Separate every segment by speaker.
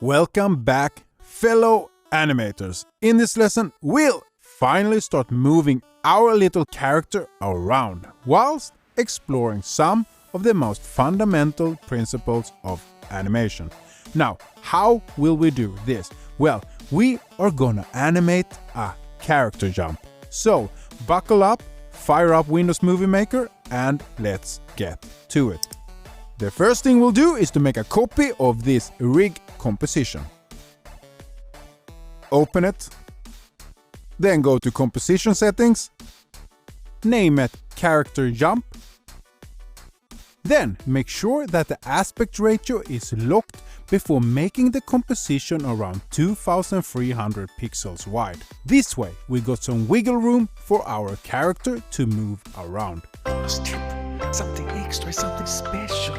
Speaker 1: Welcome back, fellow animators. In this lesson, we'll finally start moving our little character around whilst exploring some of the most fundamental principles of animation. Now, how will we do this? Well, we are gonna animate a character jump. So, buckle up, fire up Windows Movie Maker, and let's get to it. The first thing we'll do is to make a copy of this rig composition. Open it. Then go to Composition Settings. Name it Character Jump. Then make sure that the aspect ratio is locked before making the composition around 2300 pixels wide. This way we got some wiggle room for our character to move around.
Speaker 2: Something extra, something special.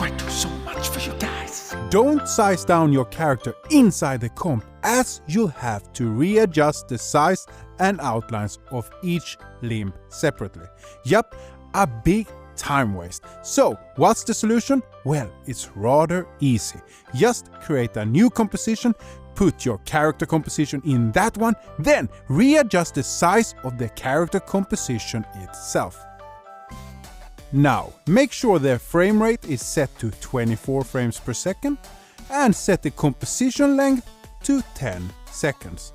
Speaker 2: I do so much for you guys.
Speaker 1: Don't size down your character inside the comp, as you'll have to readjust the size and outlines of each limb separately. Yup, a big time waste. So, what's the solution? Well, it's rather easy. Just create a new composition, put your character composition in that one, then readjust the size of the character composition itself. Now, make sure the frame rate is set to 24 frames per second and set the composition length to 10 seconds.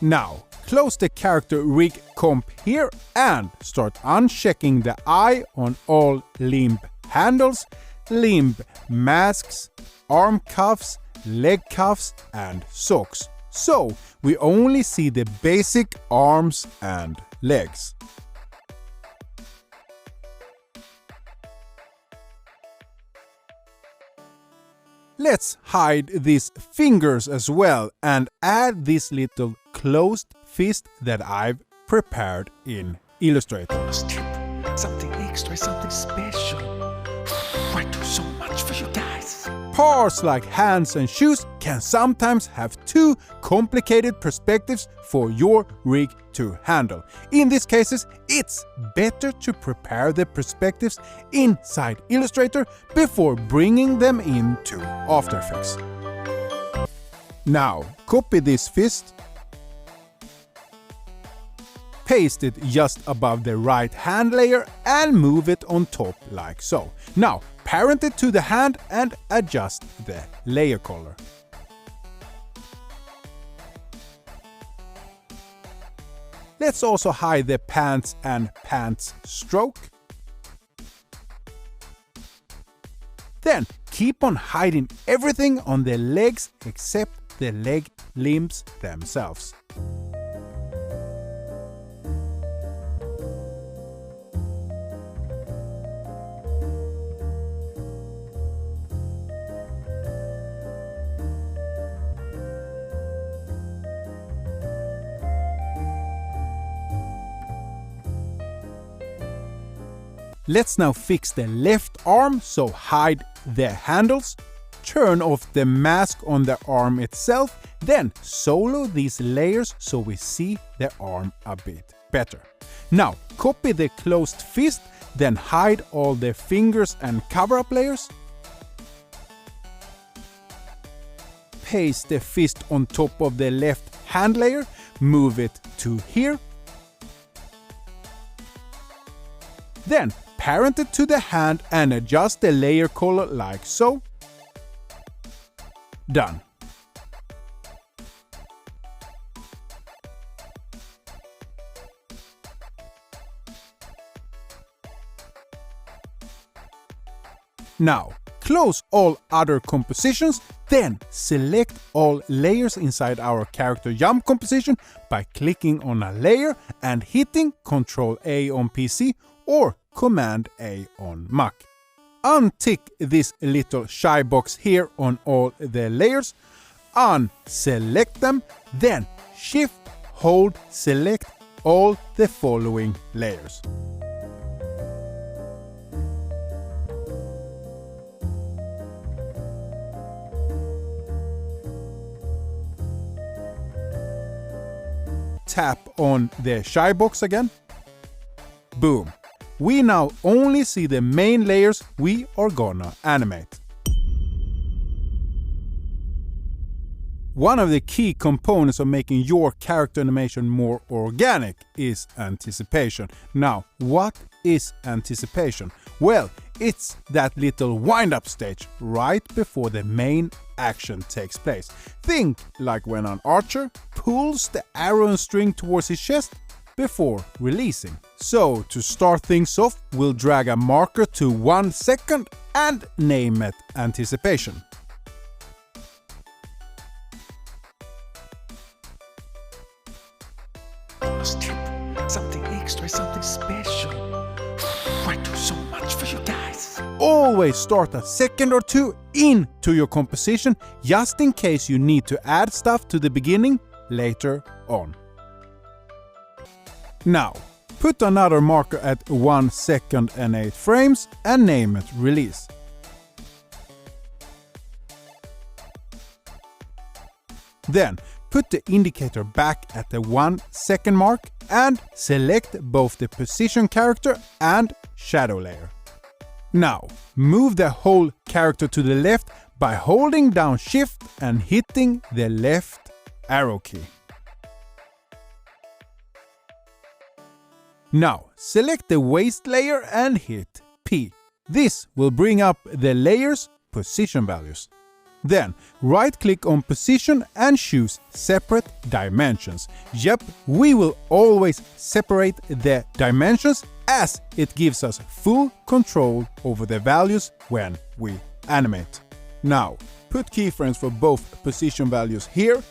Speaker 1: Now, close the character rig comp here and start unchecking the eye on all limb handles, limb masks, arm cuffs, leg cuffs, and socks. So, we only see the basic arms and legs. Let's hide these fingers as well and add this little closed fist that I've prepared in Illustrator.
Speaker 2: Something extra, something special. I do so much for you guys.
Speaker 1: Parts like hands and shoes can sometimes have two complicated perspectives for your rig to handle. In these cases, it's better to prepare the perspectives inside Illustrator before bringing them into After Effects. Now, copy this fist, paste it just above the right hand layer and move it on top like so. Now, parent it to the hand and adjust the layer color. Let's also hide the pants and pants stroke. Then keep on hiding everything on the legs except the leg limbs themselves. Let's now fix the left arm, so hide the handles, turn off the mask on the arm itself, then solo these layers so we see the arm a bit better. Now, copy the closed fist, then hide all the fingers and cover-up layers. Paste the fist on top of the left hand layer, move it to here. Then parent it to the hand and adjust the layer color like so. Done. Now, close all other compositions, then select all layers inside our character jump composition by clicking on a layer and hitting Ctrl A on PC or Command A on Mac. Untick this little shy box here on all the layers, unselect them, then Shift, hold, select all the following layers. Tap on the shy box again. Boom. We now only see the main layers we are gonna animate. One of the key components of making your character animation more organic is anticipation. Now, what is anticipation? Well, it's that little wind-up stage right before the main action takes place. Think like when an archer pulls the arrow and string towards his chest before releasing. So, to start things off, we'll drag a marker to 1 second and name it anticipation.
Speaker 2: Something extra, something special. I do so much for you guys.
Speaker 1: Always start a second or two into your composition, just in case you need to add stuff to the beginning later on. Now, put another marker at 1 second and 8 frames and name it release. Then, put the indicator back at the 1 second mark and select both the position character and shadow layer. Now, move the whole character to the left by holding down Shift and hitting the left arrow key. Now, select the waist layer and hit P. This will bring up the layer's position values. Then, right-click on Position and choose Separate Dimensions. Yep, we will always separate the dimensions as it gives us full control over the values when we animate. Now, put keyframes for both position values here.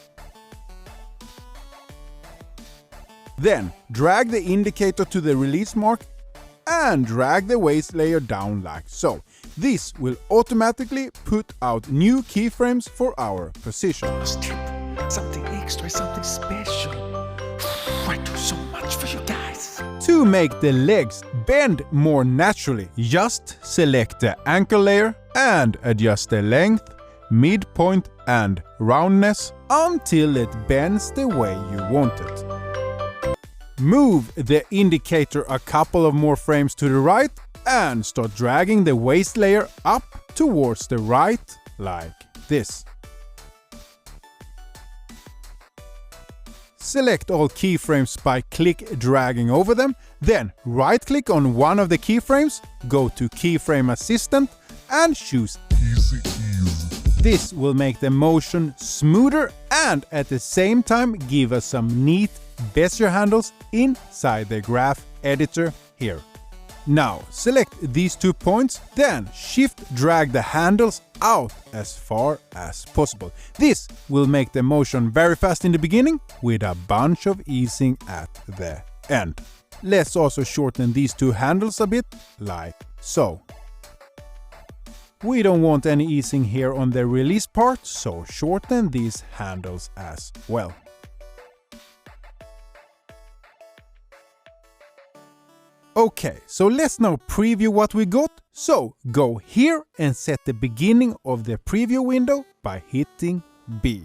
Speaker 1: Then, drag the indicator to the release mark and drag the waist layer down like so. This will automatically put out new keyframes for our position.
Speaker 2: Something extra, something special. I do so much for you guys.
Speaker 1: To make the legs bend more naturally, just select the ankle layer and adjust the length, midpoint and roundness until it bends the way you want it. Move the indicator a couple of more frames to the right and start dragging the waist layer up towards the right like this. Select all keyframes by dragging over them, then right-click on one of the keyframes, go to Keyframe Assistant and choose Easy Ease. This will make the motion smoother and at the same time give us some neat Bezier handles inside the graph editor here. Now, select these 2 points, then Shift-drag the handles out as far as possible. This will make the motion very fast in the beginning, with a bunch of easing at the end. Let's also shorten these 2 handles a bit, like so. We don't want any easing here on the release part, so shorten these handles as well. Okay, so let's now preview what we got. So go here and set the beginning of the preview window by hitting B.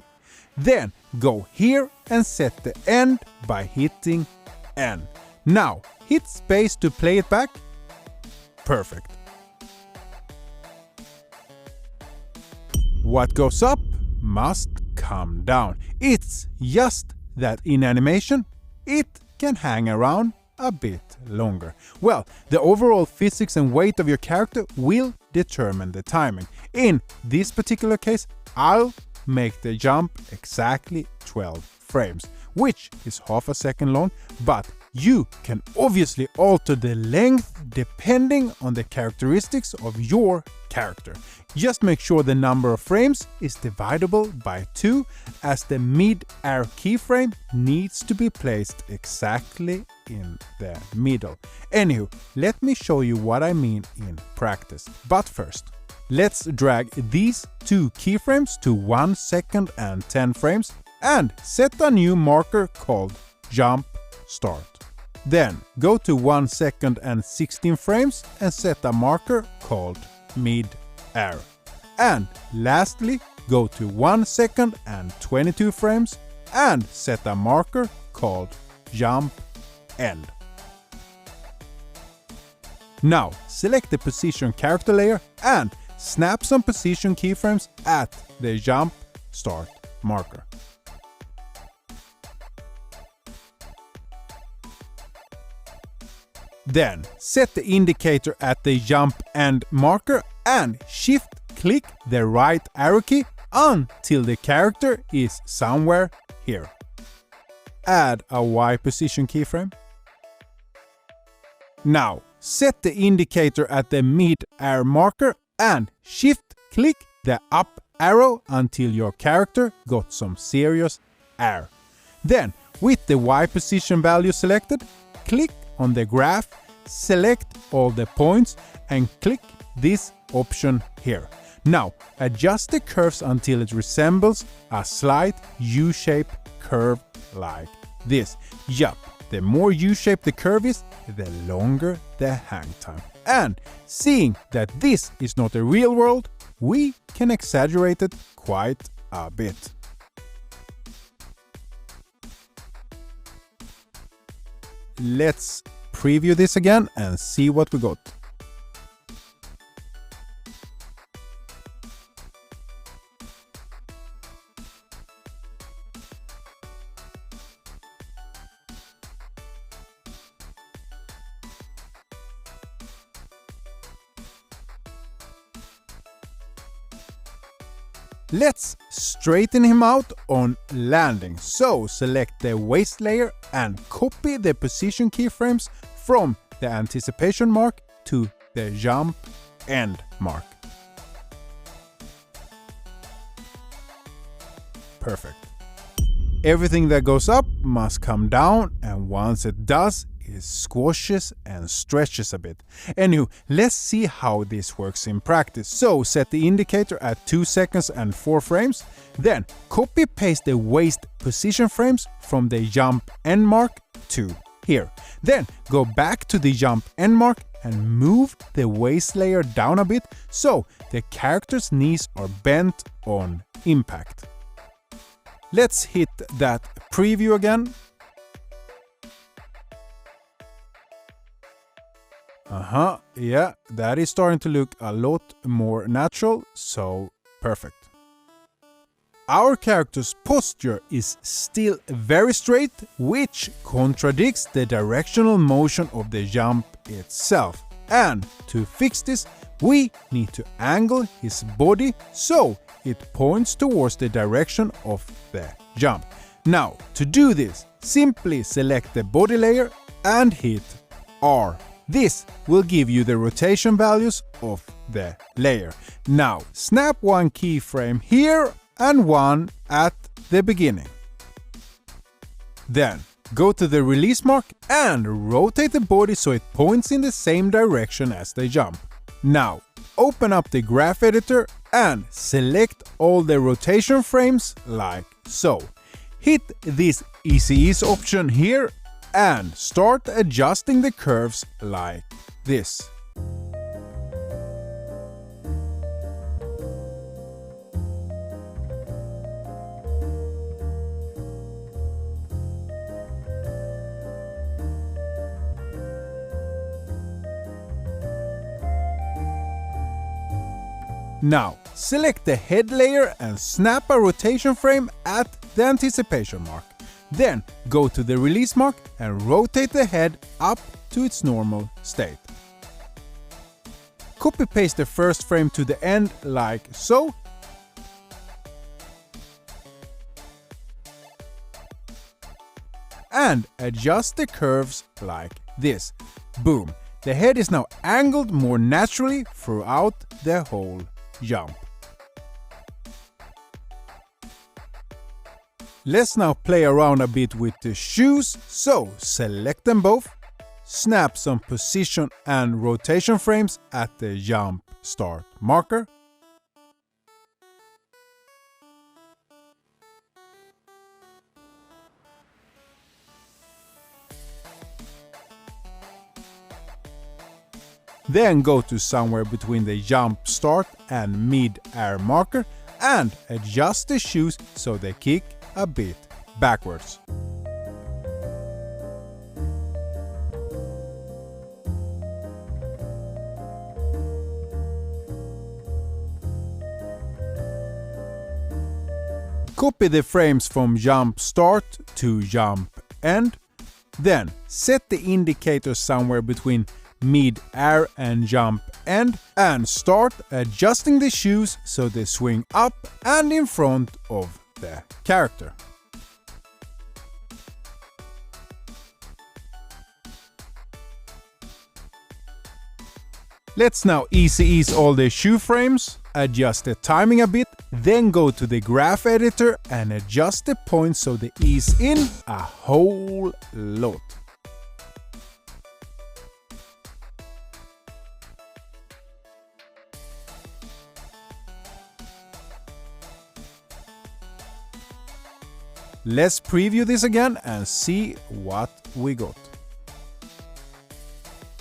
Speaker 1: Then go here and set the end by hitting N. Now hit space to play it back. Perfect. What goes up must come down. It's just that in animation it can hang around a bit longer. Well, the overall physics and weight of your character will determine the timing. In this particular case, I'll make the jump exactly 12 frames, which is half a second long, but you can obviously alter the length depending on the characteristics of your character. Just make sure the number of frames is divisible by 2, as the mid-air keyframe needs to be placed exactly in the middle. Anywho, let me show you what I mean in practice. But first, let's drag these 2 keyframes to 1 second and 10 frames and set a new marker called Jump Start. Then go to 1 second and 16 frames and set a marker called Mid-Air. And lastly, go to 1 second and 22 frames and set a marker called Jump End. Now select the position character layer and snap some position keyframes at the Jump Start marker. Then set the indicator at the jump end marker and shift-click the right arrow key until the character is somewhere here. Add a Y position keyframe. Now set the indicator at the mid-air marker and shift-click the up arrow until your character got some serious air. Then, with the Y position value selected, click on the graph, select all the points and click this option here. Now, adjust the curves until it resembles a slight U-shaped curve like this. Yup, the more U-shaped the curve is, the longer the hang time. And seeing that this is not the real world, we can exaggerate it quite a bit. Let's preview this again and see what we got. Let's straighten him out on landing. So select the waist layer and copy the position keyframes from the anticipation mark to the jump end mark. Perfect. Everything that goes up must come down, and once it does, it squashes and stretches a bit. Anywho, let's see how this works in practice. So set the indicator at 2 seconds and 4 frames, then copy paste the waist position frames from the jump end mark to here. Then go back to the jump end mark and move the waist layer down a bit so the character's knees are bent on impact. Let's hit that preview again. Yeah, that is starting to look a lot more natural, so perfect. Our character's posture is still very straight, which contradicts the directional motion of the jump itself. And to fix this, we need to angle his body so it points towards the direction of the jump. Now, to do this, simply select the body layer and hit R. This will give you the rotation values of the layer. Now, snap one keyframe here and one at the beginning. Then, go to the release mark and rotate the body so it points in the same direction as the jump. Now, open up the graph editor and select all the rotation frames like so. Hit this Easy Ease option here and start adjusting the curves like this. Now, select the head layer and snap a rotation frame at the anticipation mark. Then go to the release mark and rotate the head up to its normal state. Copy-paste the first frame to the end like so. And adjust the curves like this. Boom! The head is now angled more naturally throughout the whole jump. Let's now play around a bit with the shoes, so select them both, snap some position and rotation frames at the jump start marker. Then go to somewhere between the jump start and mid-air marker and adjust the shoes so they kick a bit backwards. Copy the frames from jump start to jump end. Then set the indicator somewhere between mid-air and jump end and start adjusting the shoes so they swing up and in front of the character. Let's now easy ease all the shoe frames, adjust the timing a bit, then go to the graph editor and adjust the points so they ease in a whole lot. Let's preview this again and see what we got.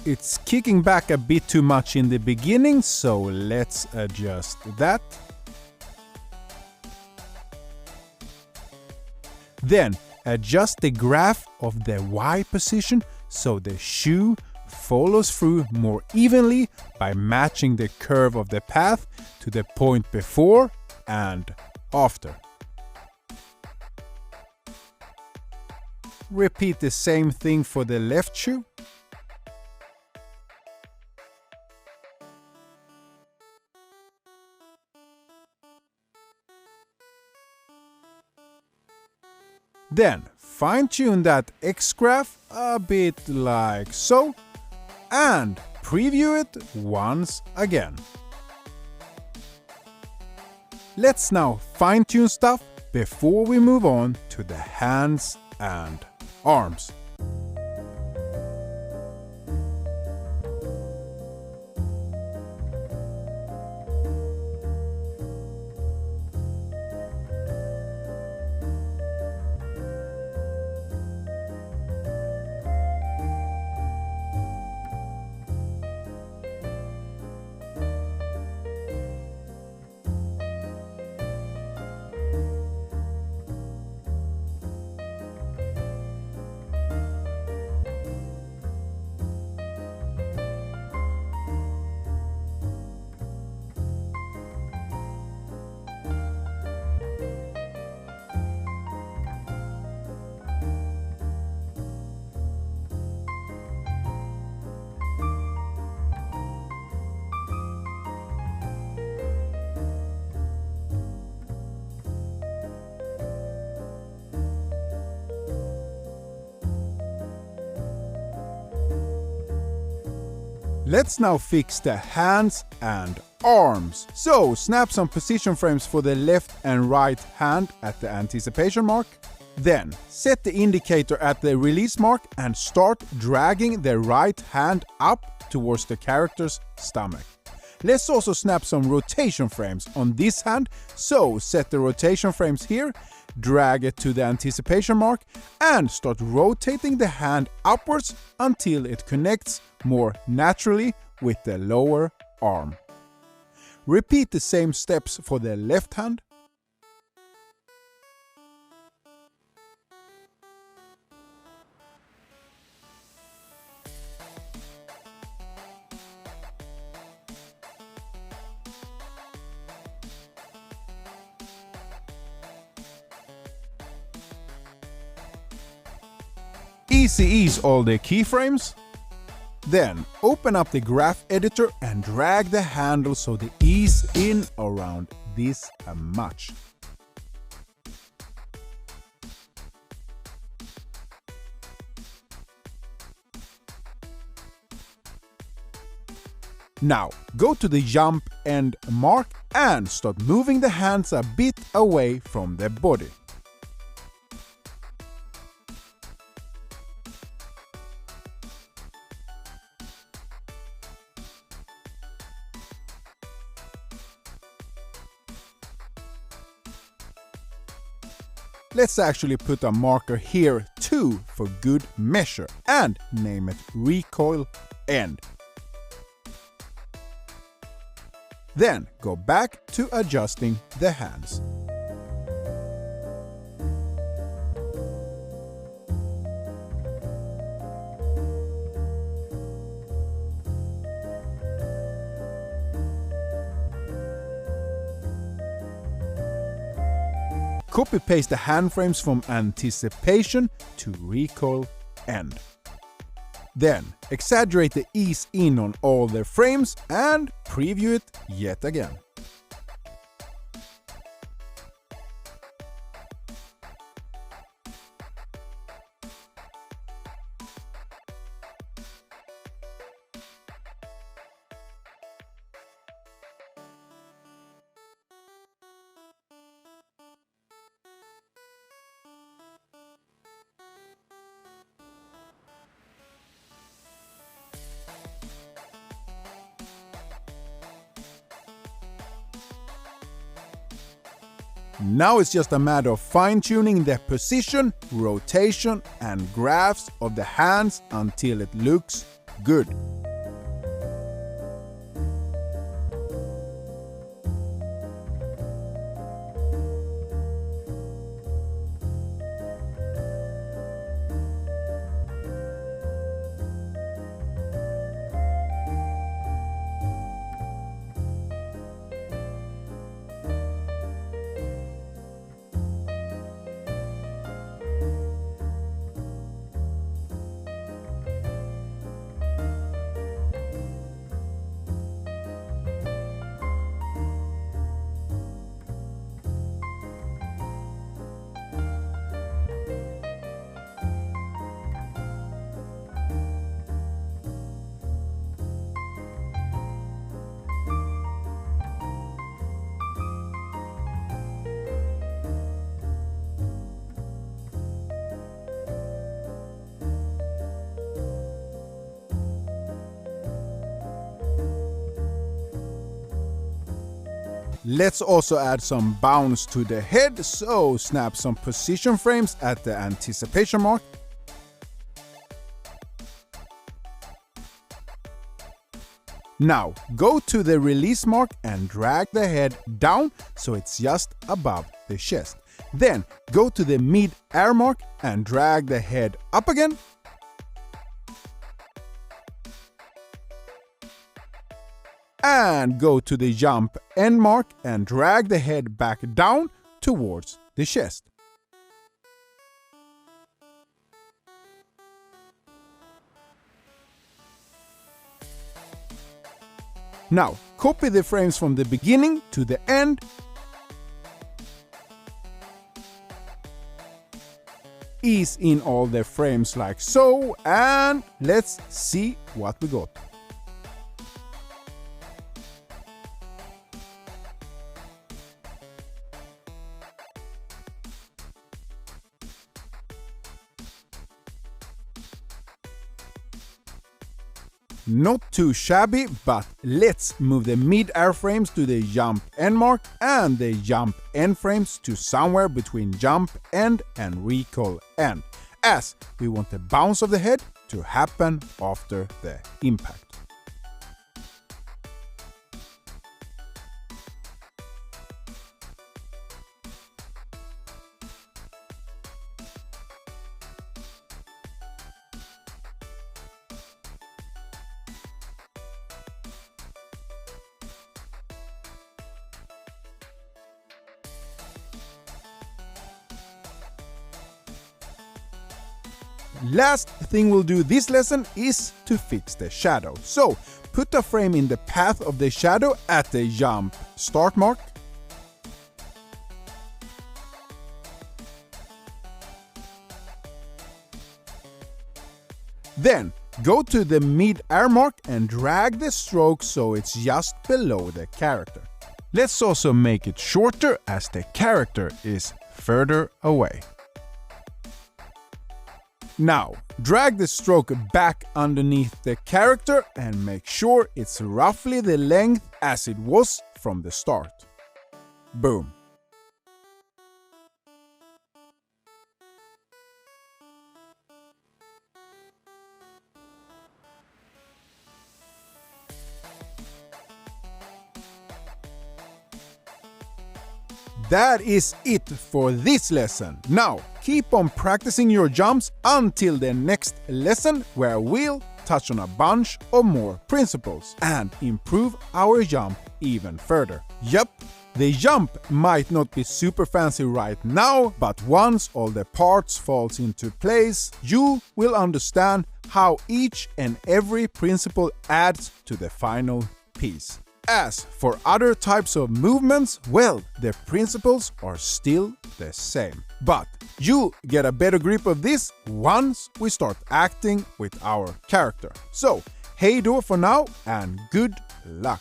Speaker 1: It's kicking back a bit too much in the beginning, so let's adjust that. Then adjust the graph of the Y position so the shoe follows through more evenly by matching the curve of the path to the point before and after. Repeat the same thing for the left shoe. Then fine-tune that X-graph a bit like so and preview it once again. Let's now fine-tune stuff before we move on to the hands and arms. Let's now fix the hands and arms. So snap some position frames for the left and right hand at the anticipation mark. Then set the indicator at the release mark and start dragging the right hand up towards the character's stomach. Let's also snap some rotation frames on this hand, so set the rotation frames here, drag it to the anticipation mark and start rotating the hand upwards until it connects more naturally with the lower arm. Repeat the same steps for the left hand. Easy ease all the keyframes. Then open up the graph editor and drag the handle so they ease in around this much. Now go to the jump end mark and start moving the hands a bit away from the body. Let's actually put a marker here too for good measure and name it recoil end. Then go back to adjusting the hands. copy-paste the hand frames from anticipation to recoil end. Then exaggerate the ease in on all the frames and preview it yet again. Now it's just a matter of fine-tuning the position, rotation and graphs of the hands until it looks good. Let's also add some bounce to the head, so snap some position frames at the anticipation mark. Now go to the release mark and drag the head down so it's just above the chest. Then go to the mid-air mark and drag the head up again. And go to the jump end mark and drag the head back down towards the chest. Now copy the frames from the beginning to the end. Ease in all the frames like so, and let's see what we got. Not too shabby, but let's move the mid-air frames to the jump end mark and the jump end frames to somewhere between jump end and recoil end, as we want the bounce of the head to happen after the impact. Last thing we'll do this lesson is to fix the shadow. So put a frame in the path of the shadow at the jump start mark. Then go to the mid-air mark and drag the stroke so it's just below the character. Let's also make it shorter as the character is further away. Now, drag the stroke back underneath the character and make sure it's roughly the length as it was from the start. Boom. That is it for this lesson. Now, keep on practicing your jumps until the next lesson, where we'll touch on a bunch of more principles and improve our jump even further. Yup, The jump might not be super fancy right now, but once all the parts falls into place, you will understand how each and every principle adds to the final piece. As for other types of movements, well, the principles are still the same. But you get a better grip of this once we start acting with our character. So, hej då for now and good luck!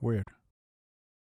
Speaker 1: Weird.